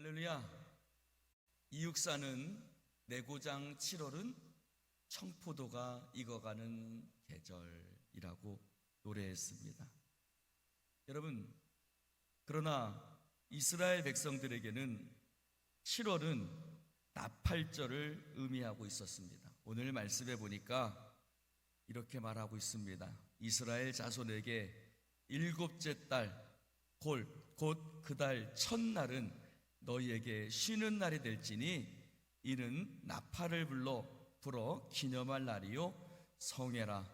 할렐루야. 이육사는 내고장 7월은 청포도가 익어가는 계절이라고 노래했습니다. 여러분, 그러나 이스라엘 백성들에게는 7월은 나팔절을 의미하고 있었습니다. 오늘 말씀해 보니까 이렇게 말하고 있습니다. 이스라엘 자손에게 일곱째 달 곧 그 달 첫날은 너희에게 쉬는 날이 될지니 이는 나팔을 불어 기념할 날이요 성회라.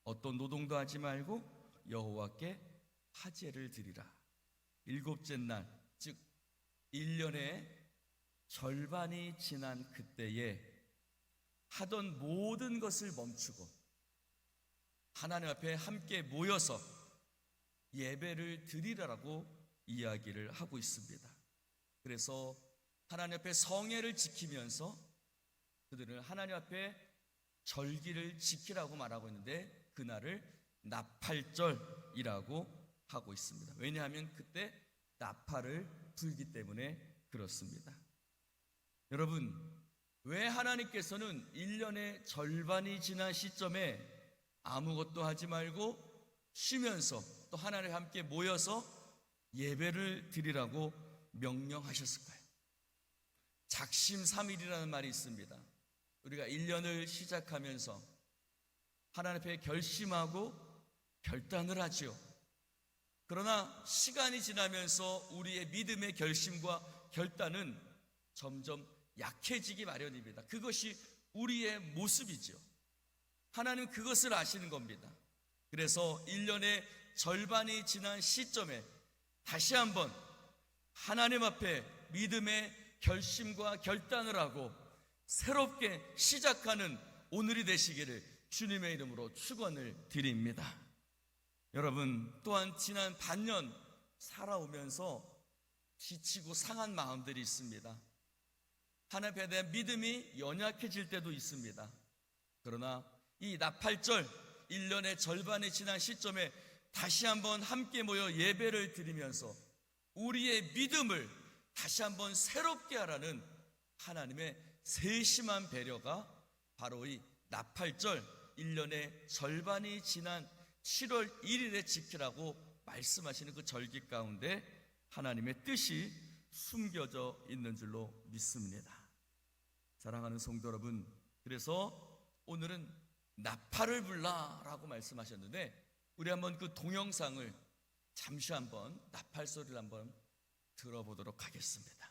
어떤 노동도 하지 말고 여호와께 화제를 드리라. 일곱째 날, 즉 1년의 절반이 지난 그때에 하던 모든 것을 멈추고 하나님 앞에 함께 모여서 예배를 드리라고 이야기를 하고 있습니다. 그래서 하나님 앞에 성회를 지키면서 그들은 하나님 앞에 절기를 지키라고 말하고 있는데 그날을 나팔절이라고 하고 있습니다. 왜냐하면 그때 나팔을 불기 때문에 그렇습니다. 여러분, 왜 하나님께서는 1년의 절반이 지난 시점에 아무것도 하지 말고 쉬면서 또 하나님 함께 모여서 예배를 드리라고 명령하셨을까요? 작심삼일이라는 말이 있습니다. 우리가 1년을 시작하면서 하나님 앞에 결심하고 결단을 하죠. 그러나 시간이 지나면서 우리의 믿음의 결심과 결단은 점점 약해지기 마련입니다. 그것이 우리의 모습이죠. 하나님은 그것을 아시는 겁니다. 그래서 1년의 절반이 지난 시점에 다시 한번 하나님 앞에 믿음의 결심과 결단을 하고 새롭게 시작하는 오늘이 되시기를 주님의 이름으로 축원을 드립니다. 여러분, 또한 지난 반년 살아오면서 지치고 상한 마음들이 있습니다. 하나님에 대한 믿음이 연약해질 때도 있습니다. 그러나 이 나팔절 1년의 절반이 지난 시점에 다시 한번 함께 모여 예배를 드리면서 우리의 믿음을 다시 한번 새롭게 하라는 하나님의 세심한 배려가 바로 이 나팔절 1년의 절반이 지난 7월 1일에 지키라고 말씀하시는 그 절기 가운데 하나님의 뜻이 숨겨져 있는 줄로 믿습니다. 사랑하는 성도 여러분, 그래서 오늘은 나팔을 불라라고 말씀하셨는데 우리 한번 그 동영상을 잠시 한번 나팔 소리를 한번 들어보도록 하겠습니다.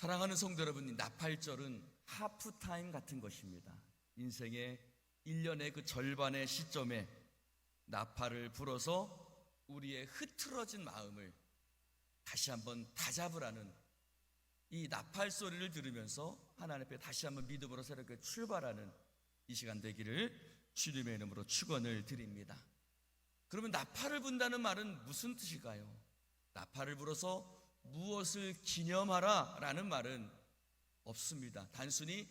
사랑하는 성도 여러분, 나팔절은 하프타임 같은 것입니다. 인생의 1년의 그 절반의 시점에 나팔을 불어서 우리의 흐트러진 마음을 다시 한번 다잡으라는 이 나팔 소리를 들으면서 하나님 앞에 다시 한번 믿음으로 새롭게 출발하는 이 시간 되기를 주님의 이름으로 축원을 드립니다. 그러면 나팔을 분다는 말은 무슨 뜻일까요? 나팔을 불어서 무엇을 기념하라 라는 말은 없습니다. 단순히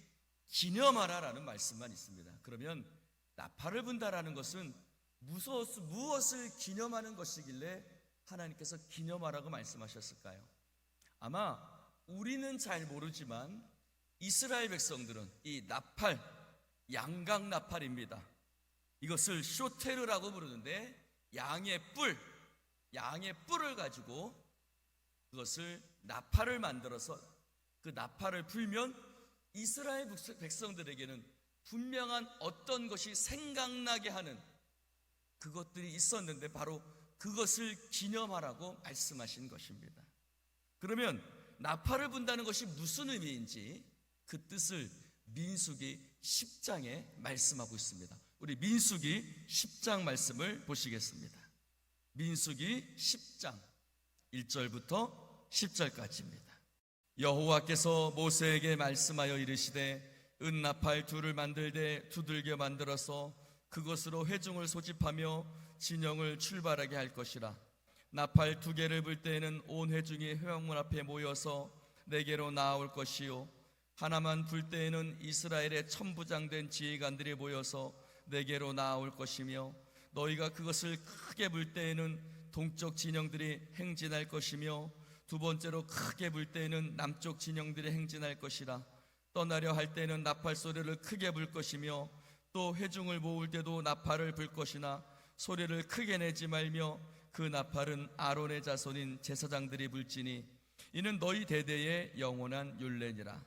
기념하라 라는 말씀만 있습니다. 그러면 나팔을 분다라는 것은 무엇을 기념하는 것이길래 하나님께서 기념하라고 말씀하셨을까요? 아마 우리는 잘 모르지만 이스라엘 백성들은 이 나팔, 양각 나팔입니다. 이것을 쇼테르라고 부르는데 양의 뿔을 가지고 그것을 나팔을 만들어서 그 나팔을 불면 이스라엘 백성들에게는 분명한 어떤 것이 생각나게 하는 그것들이 있었는데 바로 그것을 기념하라고 말씀하신 것입니다. 그러면 나팔을 분다는 것이 무슨 의미인지 그 뜻을 민수기 10장에 말씀하고 있습니다. 우리 민수기 10장 말씀을 보시겠습니다. 민수기 10장 1절부터 10절까지입니다. 여호와께서 모세에게 말씀하여 이르시되 은나팔 둘을 만들되 두들겨 만들어서 그것으로 회중을 소집하며 진영을 출발하게 할 것이라. 나팔 두 개를 불 때에는 온 회중이 회막문 앞에 모여서 내게로 나아올 것이요 하나만 불 때에는 이스라엘의 천부장된 지휘관들이 모여서 내게로 나아올 것이며 너희가 그것을 크게 불 때에는 동쪽 진영들이 행진할 것이며 두 번째로 크게 불 때에는 남쪽 진영들이 행진할 것이라. 떠나려 할 때는 나팔 소리를 크게 불 것이며 또 회중을 모을 때도 나팔을 불 것이나 소리를 크게 내지 말며 그 나팔은 아론의 자손인 제사장들이 불지니 이는 너희 대대의 영원한 율례니라.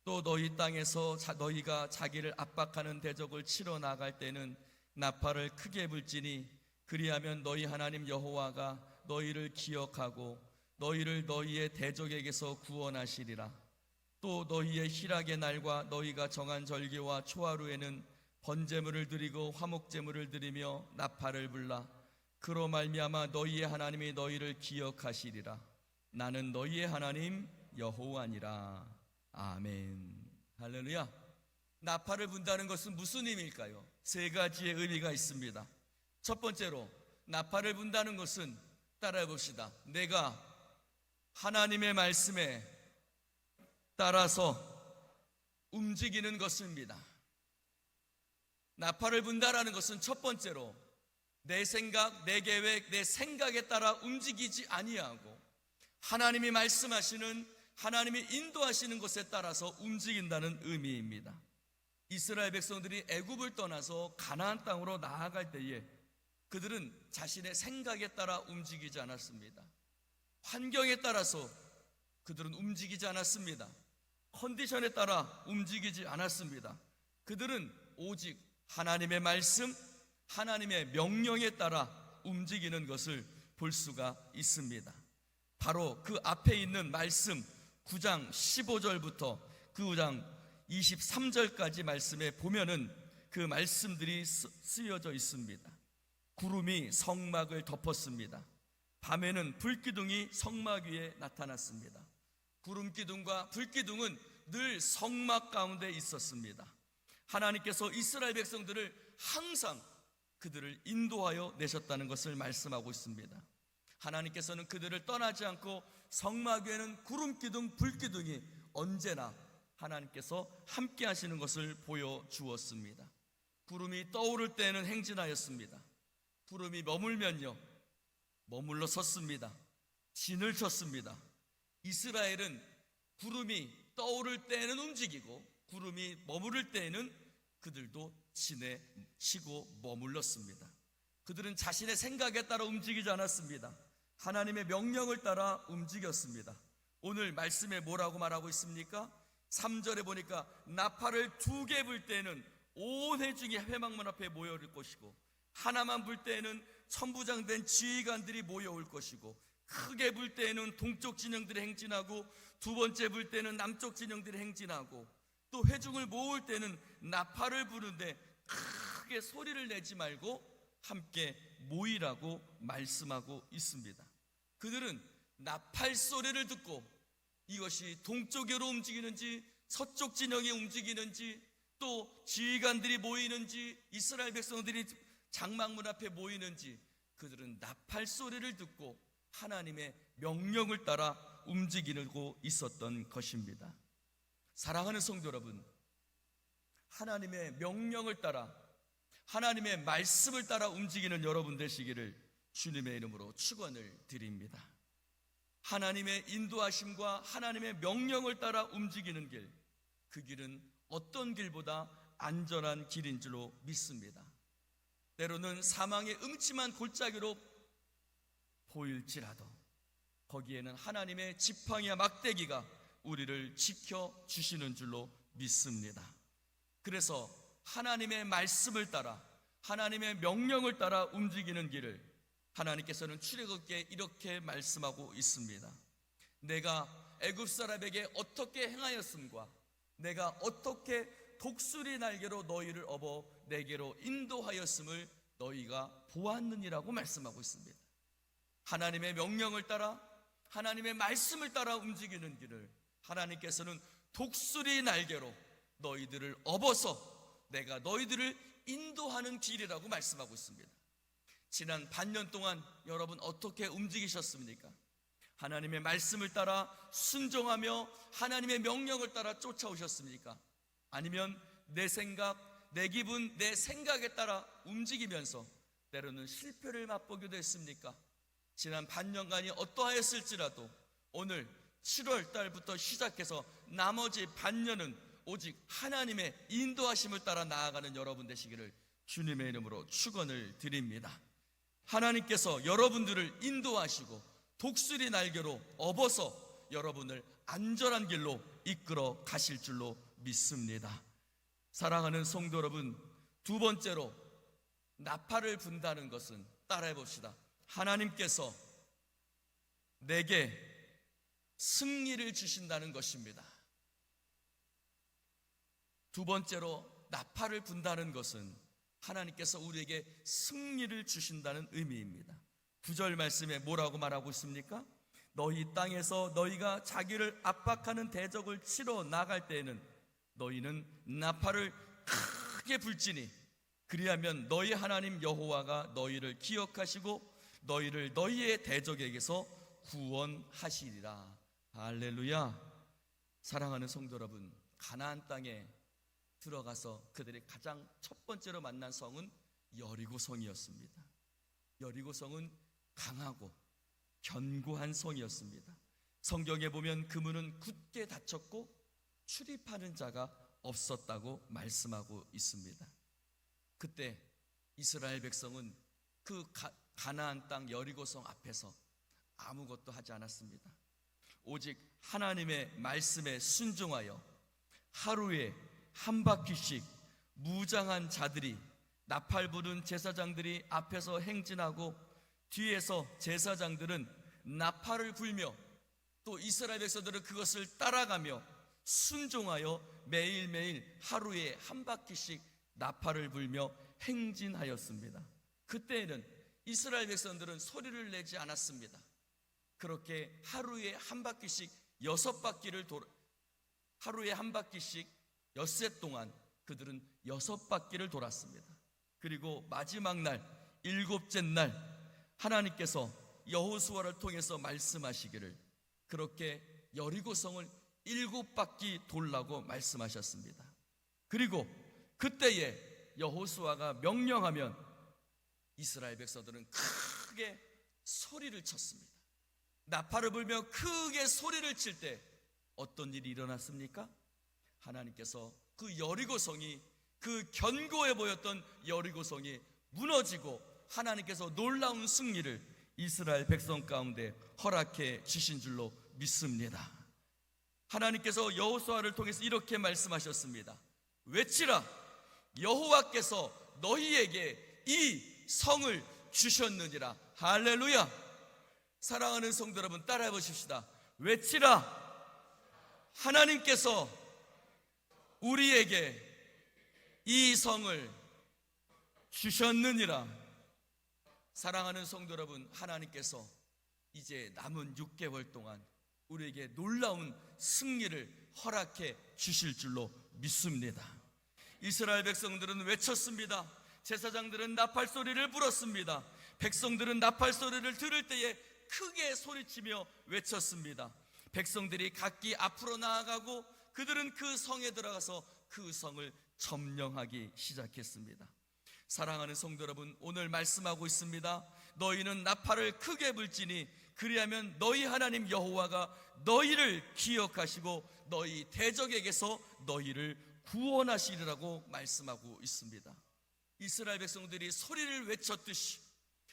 또 너희 땅에서 너희가 자기를 압박하는 대적을 치러 나갈 때는 나팔을 크게 불지니 그리하면 너희 하나님 여호와가 너희를 기억하고 너희를 너희의 대적에게서 구원하시리라. 또 너희의 희락의 날과 너희가 정한 절기와 초하루에는 번제물을 드리고 화목제물을 드리며 나팔을 불라. 그로 말미암아 너희의 하나님이 너희를 기억하시리라. 나는 너희의 하나님 여호와니라. 아멘. 할렐루야. 나팔을 분다는 것은 무슨 의미일까요? 세 가지의 의미가 있습니다. 첫 번째로 나팔을 분다는 것은 따라해 봅시다. 내가 하나님의 말씀에 따라서 움직이는 것입니다. 나팔을 분다라는 것은 첫 번째로 내 생각, 내 계획, 내 생각에 따라 움직이지 아니하고 하나님이 말씀하시는, 하나님이 인도하시는 것에 따라서 움직인다는 의미입니다. 이스라엘 백성들이 애굽을 떠나서 가나안 땅으로 나아갈 때에 그들은 자신의 생각에 따라 움직이지 않았습니다. 환경에 따라서 그들은 움직이지 않았습니다. 컨디션에 따라 움직이지 않았습니다. 그들은 오직 하나님의 말씀, 하나님의 명령에 따라 움직이는 것을 볼 수가 있습니다. 바로 그 앞에 있는 말씀 9장 15절부터 9장 23절까지 말씀에 보면은 그 말씀들이 쓰여져 있습니다. 구름이 성막을 덮었습니다. 밤에는 불기둥이 성막 위에 나타났습니다. 구름기둥과 불기둥은 늘 성막 가운데 있었습니다. 하나님께서 이스라엘 백성들을 항상 그들을 인도하여 내셨다는 것을 말씀하고 있습니다. 하나님께서는 그들을 떠나지 않고 성막 위에는 구름기둥, 불기둥이 언제나 하나님께서 함께 하시는 것을 보여주었습니다. 구름이 떠오를 때에는 행진하였습니다. 구름이 머물면요, 머물러 섰습니다. 진을 쳤습니다. 이스라엘은 구름이 떠오를 때에는 움직이고 구름이 머무를 때에는 그들도 진에 치고 머물렀습니다. 그들은 자신의 생각에 따라 움직이지 않았습니다. 하나님의 명령을 따라 움직였습니다. 오늘 말씀에 뭐라고 말하고 있습니까? 3절에 보니까 나팔을 2개 불 때에는 온 회중이 회막문 앞에 모여올 것이고 하나만 불 때에는 천부장된 지휘관들이 모여올 것이고 크게 불 때에는 동쪽 진영들이 행진하고 두 번째 불 때는 남쪽 진영들이 행진하고 또 회중을 모을 때는 나팔을 부는데 크게 소리를 내지 말고 함께 모이라고 말씀하고 있습니다. 그들은 나팔 소리를 듣고 이것이 동쪽으로 움직이는지 서쪽 진영이 움직이는지 또 지휘관들이 모이는지 이스라엘 백성들이 장막문 앞에 모이는지 그들은 나팔 소리를 듣고 하나님의 명령을 따라 움직이고 있었던 것입니다. 사랑하는 성도 여러분, 하나님의 명령을 따라 하나님의 말씀을 따라 움직이는 여러분 되시기를 주님의 이름으로 축원을 드립니다. 하나님의 인도하심과 하나님의 명령을 따라 움직이는 길, 그 길은 어떤 길보다 안전한 길인 줄로 믿습니다. 때로는 사망의 음침한 골짜기로 보일지라도 거기에는 하나님의 지팡이와 막대기가 우리를 지켜주시는 줄로 믿습니다. 그래서 하나님의 말씀을 따라 하나님의 명령을 따라 움직이는 길을 하나님께서는 출애굽기에 이렇게 말씀하고 있습니다. 내가 애굽 사람에게 어떻게 행하였음과 내가 어떻게 독수리 날개로 너희를 업어 내게로 인도하였음을 너희가 보았느니라고 말씀하고 있습니다. 하나님의 명령을 따라 하나님의 말씀을 따라 움직이는 길을 하나님께서는 독수리 날개로 너희들을 업어서 내가 너희들을 인도하는 길이라고 말씀하고 있습니다. 지난 반년 동안 여러분 어떻게 움직이셨습니까? 하나님의 말씀을 따라 순종하며 하나님의 명령을 따라 쫓아오셨습니까? 아니면 내 생각, 내 기분, 내 생각에 따라 움직이면서 때로는 실패를 맛보기도 했습니까? 지난 반년간이 어떠하였을지라도 오늘 7월 달부터 시작해서 나머지 반년은 오직 하나님의 인도하심을 따라 나아가는 여러분 되시기를 주님의 이름으로 축원을 드립니다. 하나님께서 여러분들을 인도하시고 독수리 날개로 업어서 여러분을 안전한 길로 이끌어 가실 줄로 믿습니다. 사랑하는 성도 여러분, 두 번째로 나팔을 분다는 것은 따라해 봅시다. 하나님께서 내게 승리를 주신다는 것입니다. 두 번째로 나팔을 분다는 것은 하나님께서 우리에게 승리를 주신다는 의미입니다. 9절 말씀에 뭐라고 말하고 있습니까? 너희 땅에서 너희가 자기를 압박하는 대적을 치러 나갈 때에는 너희는 나팔을 크게 불지니 그리하면 너희 하나님 여호와가 너희를 기억하시고 너희를 너희의 대적에게서 구원하시리라. 할렐루야. 사랑하는 성도 여러분, 가나안 땅에 들어가서 그들이 가장 첫 번째로 만난 성은 여리고성이었습니다. 여리고성은 강하고 견고한 성이었습니다. 성경에 보면 그 문은 굳게 닫혔고 출입하는 자가 없었다고 말씀하고 있습니다. 그때 이스라엘 백성은 그 가나안 땅 여리고성 앞에서 아무것도 하지 않았습니다. 오직 하나님의 말씀에 순종하여 하루에 한 바퀴씩 무장한 자들이 나팔 부는 제사장들이 앞에서 행진하고 뒤에서 제사장들은 나팔을 불며 또 이스라엘 백성들은 그것을 따라가며 순종하여 매일매일 하루에 한 바퀴씩 나팔을 불며 행진하였습니다. 그때에는 이스라엘 백성들은 소리를 내지 않았습니다. 그렇게 하루에 한 바퀴씩 6바퀴를 하루에 한 바퀴씩 엿새 동안 그들은 6바퀴를 돌았습니다. 그리고 마지막 날 7째 날 하나님께서 여호수아를 통해서 말씀하시기를 그렇게 여리고성을 7바퀴 돌라고 말씀하셨습니다. 그리고 그때에 여호수아가 명령하면 이스라엘 백성들은 크게 소리를 쳤습니다. 나팔을 불며 크게 소리를 칠 때 어떤 일이 일어났습니까? 하나님께서 그 여리고성이, 그 견고해 보였던 여리고성이 무너지고 하나님께서 놀라운 승리를 이스라엘 백성 가운데 허락해 주신 줄로 믿습니다. 하나님께서 여호수아를 통해서 이렇게 말씀하셨습니다. 외치라, 여호와께서 너희에게 이 성을 주셨느니라. 할렐루야. 사랑하는 성도 여러분, 따라해 보십시다. 외치라, 하나님께서 우리에게 이 성을 주셨느니라. 사랑하는 성도 여러분, 하나님께서 이제 남은 6개월 동안 우리에게 놀라운 승리를 허락해 주실 줄로 믿습니다. 이스라엘 백성들은 외쳤습니다. 제사장들은 나팔 소리를 불었습니다. 백성들은 나팔 소리를 들을 때에 크게 소리치며 외쳤습니다. 백성들이 각기 앞으로 나아가고 그들은 그 성에 들어가서 그 성을 점령하기 시작했습니다. 사랑하는 성도 여러분, 오늘 말씀하고 있습니다. 너희는 나팔을 크게 불지니 그리하면 너희 하나님 여호와가 너희를 기억하시고 너희 대적에게서 너희를 구원하시리라고 말씀하고 있습니다. 이스라엘 백성들이 소리를 외쳤듯이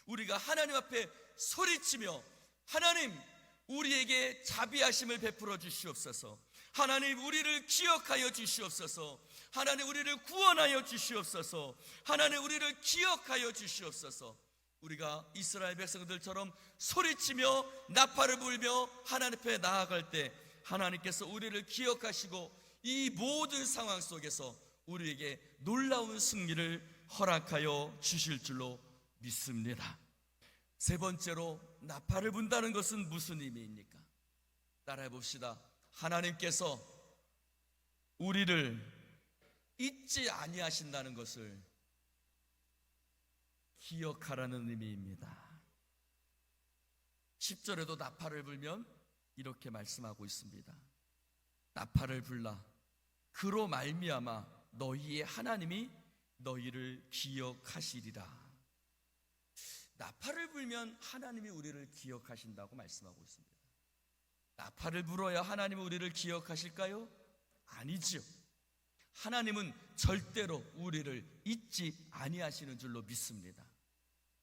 우리가 하나님 앞에 소리치며 하나님, 우리에게 자비하심을 베풀어 주시옵소서. 하나님, 우리를 기억하여 주시옵소서. 하나님, 우리를 구원하여 주시옵소서. 하나님, 우리를 기억하여 주시옵소서. 우리가 이스라엘 백성들처럼 소리치며 나팔을 불며 하나님 앞에 나아갈 때 하나님께서 우리를 기억하시고 이 모든 상황 속에서 우리에게 놀라운 승리를 허락하여 주실 줄로 믿습니다. 세 번째로, 나팔을 분다는 것은 무슨 의미입니까? 따라해 봅시다. 하나님께서 우리를 잊지 아니하신다는 것을 기억하라는 의미입니다. 10절에도 나팔을 불면 이렇게 말씀하고 있습니다. 나팔을 불라. 그로 말미암아 너희의 하나님이 너희를 기억하시리라. 나팔을 불면 하나님이 우리를 기억하신다고 말씀하고 있습니다. 나팔을 불어야 하나님이 우리를 기억하실까요? 아니지요. 하나님은 절대로 우리를 잊지 아니하시는 줄로 믿습니다.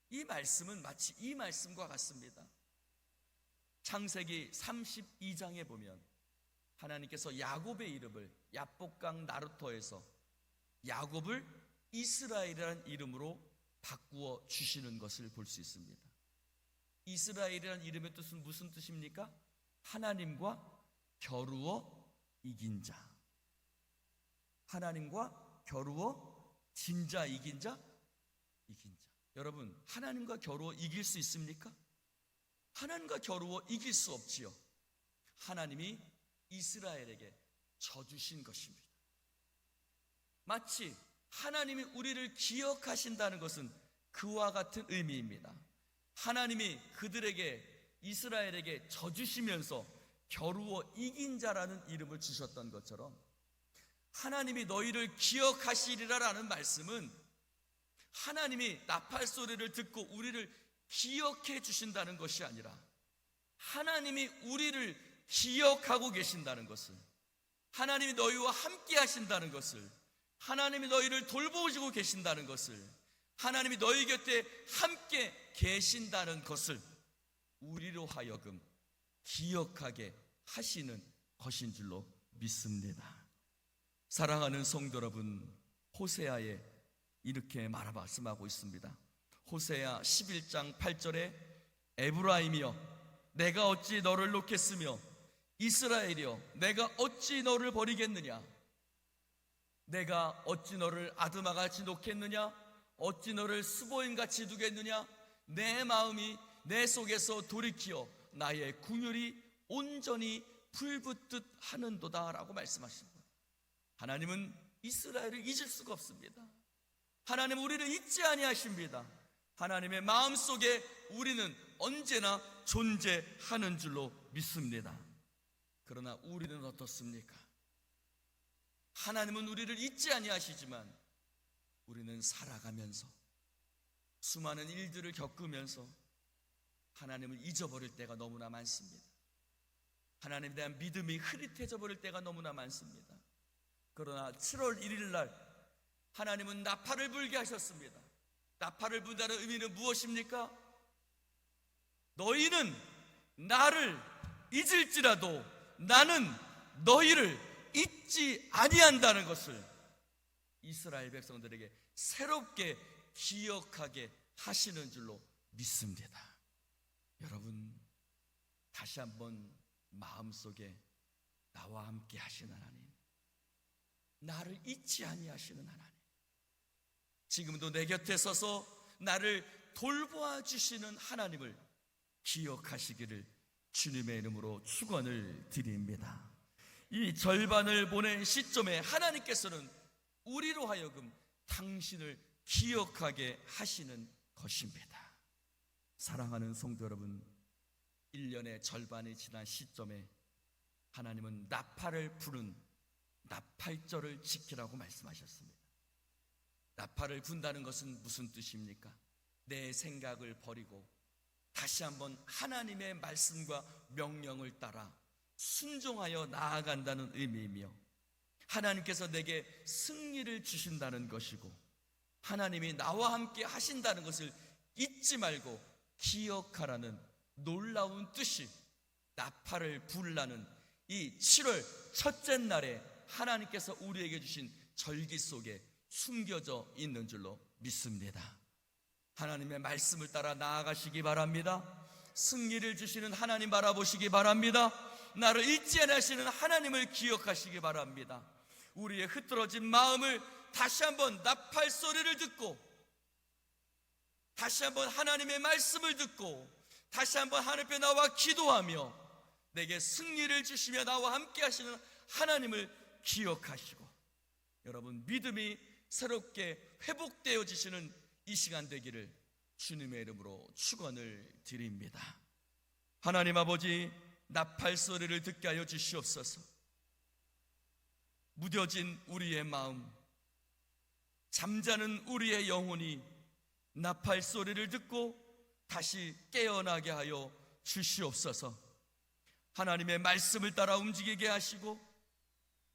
이 말씀은 마치 이 말씀과 같습니다. 창세기 32장에 보면 하나님께서 야곱의 이름을 야복강 나루터에서 야곱을 이스라엘이라는 이름으로 바꾸어 주시는 것을 볼 수 있습니다. 이스라엘이라는 이름의 뜻은 무슨 뜻입니까? 하나님과 겨루어 이긴 자. 하나님과 겨루어 진 자, 이긴 자, 이긴 자. 여러분, 하나님과 겨루어 이길 수 있습니까? 하나님과 겨루어 이길 수 없지요. 하나님이 이스라엘에게 져주신 것입니다. 마치 하나님이 우리를 기억하신다는 것은 그와 같은 의미입니다. 하나님이 그들에게, 이스라엘에게 져주시면서 겨루어 이긴 자라는 이름을 주셨던 것처럼 하나님이 너희를 기억하시리라라는 말씀은 하나님이 나팔 소리를 듣고 우리를 기억해 주신다는 것이 아니라 하나님이 우리를 기억하고 계신다는 것을, 하나님이 너희와 함께 하신다는 것을, 하나님이 너희를 돌보시고 계신다는 것을, 하나님이 너희 곁에 함께 계신다는 것을 우리로 하여금 기억하게 하시는 것인 줄로 믿습니다. 사랑하는 성도 여러분, 호세아에 이렇게 말씀하고 있습니다. 호세아 11장 8절에 에브라임이여 내가 어찌 너를 놓겠으며 이스라엘이여 내가 어찌 너를 버리겠느냐. 내가 어찌 너를 아드마같이 놓겠느냐. 어찌 너를 스보임같이 두겠느냐. 내 마음이 내 속에서 돌이키어 나의 궁율이 온전히 불붙듯 하는도다 라고 말씀하십니다. 하나님은 이스라엘을 잊을 수가 없습니다. 하나님은 우리를 잊지 아니하십니다. 하나님의 마음속에 우리는 언제나 존재하는 줄로 믿습니다. 그러나 우리는 어떻습니까? 하나님은 우리를 잊지 아니하시지만 우리는 살아가면서 수많은 일들을 겪으면서 하나님을 잊어버릴 때가 너무나 많습니다. 하나님에 대한 믿음이 흐릿해져 버릴 때가 너무나 많습니다. 그러나 7월 1일 날 하나님은 나팔을 불게 하셨습니다. 나팔을 분다는 의미는 무엇입니까? 너희는 나를 잊을지라도 나는 너희를 잊지 아니한다는 것을 이스라엘 백성들에게 새롭게 기억하게 하시는 줄로 믿습니다. 여러분, 다시 한번 마음속에 나와 함께 하시는 하나님, 나를 잊지 아니하시는 하나님, 지금도 내 곁에 서서 나를 돌보아 주시는 하나님을 기억하시기를 주님의 이름으로 축원을 드립니다. 이 절반을 보낸 시점에 하나님께서는 우리로 하여금 당신을 기억하게 하시는 것입니다. 사랑하는 성도 여러분, 1년의 절반이 지난 시점에 하나님은 나팔을 부는 나팔절을 지키라고 말씀하셨습니다. 나팔을 분다는 것은 무슨 뜻입니까? 내 생각을 버리고 다시 한번 하나님의 말씀과 명령을 따라 순종하여 나아간다는 의미이며, 하나님께서 내게 승리를 주신다는 것이고 하나님이 나와 함께 하신다는 것을 잊지 말고 기억하라는 놀라운 뜻이 나팔을 불라는 이 7월 첫째 날에 하나님께서 우리에게 주신 절기 속에 숨겨져 있는 줄로 믿습니다. 하나님의 말씀을 따라 나아가시기 바랍니다. 승리를 주시는 하나님 바라보시기 바랍니다. 나를 잊지 않으시는 하나님을 기억하시기 바랍니다. 우리의 흐트러진 마음을 다시 한번 나팔 소리를 듣고, 다시 한번 하나님의 말씀을 듣고, 다시 한번 하나님 앞에 나와 기도하며 내게 승리를 주시며 나와 함께 하시는 하나님을 기억하시고, 여러분 믿음이 새롭게 회복되어지시는 이 시간 되기를 주님의 이름으로 축원을 드립니다. 하나님 아버지, 나팔 소리를 듣게 하여 주시옵소서. 무뎌진 우리의 마음, 잠자는 우리의 영혼이 나팔 소리를 듣고 다시 깨어나게 하여 주시옵소서. 하나님의 말씀을 따라 움직이게 하시고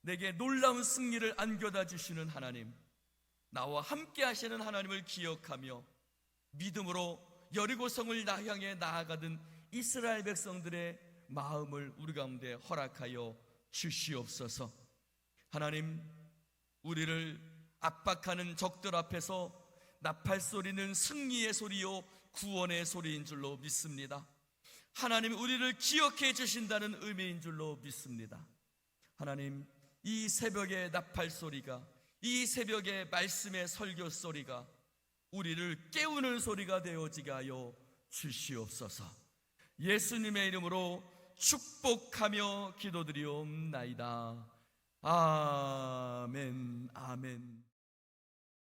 내게 놀라운 승리를 안겨다 주시는 하나님, 나와 함께 하시는 하나님을 기억하며 믿음으로 여리고성을 향해 나아가던 이스라엘 백성들의 마음을 우리 가운데 허락하여 주시옵소서. 하나님, 우리를 압박하는 적들 앞에서 나팔 소리는 승리의 소리요 구원의 소리인 줄로 믿습니다. 하나님, 우리를 기억해 주신다는 의미인 줄로 믿습니다. 하나님, 이 새벽의 나팔 소리가, 이 새벽의 말씀의 설교 소리가 우리를 깨우는 소리가 되어지게 하여 주시옵소서. 예수님의 이름으로 축복하며 기도드리옵나이다. 아멘, 아멘.